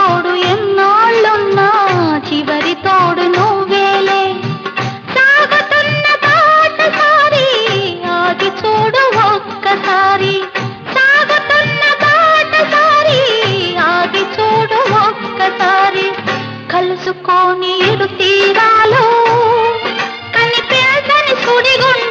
తోడు ఎన్నాళ్ళున్నా చివరి తోడు నువ్వేలే. సాగుతున్న బాటసారి ఆగి చూడు ఒక్కసారి, సాగుతున్న బాటసారి ఆగి చూడు ఒక్కసారి. కలుసుకోని ఇరు తీరాలు కనిపించని సుడిగుండాలు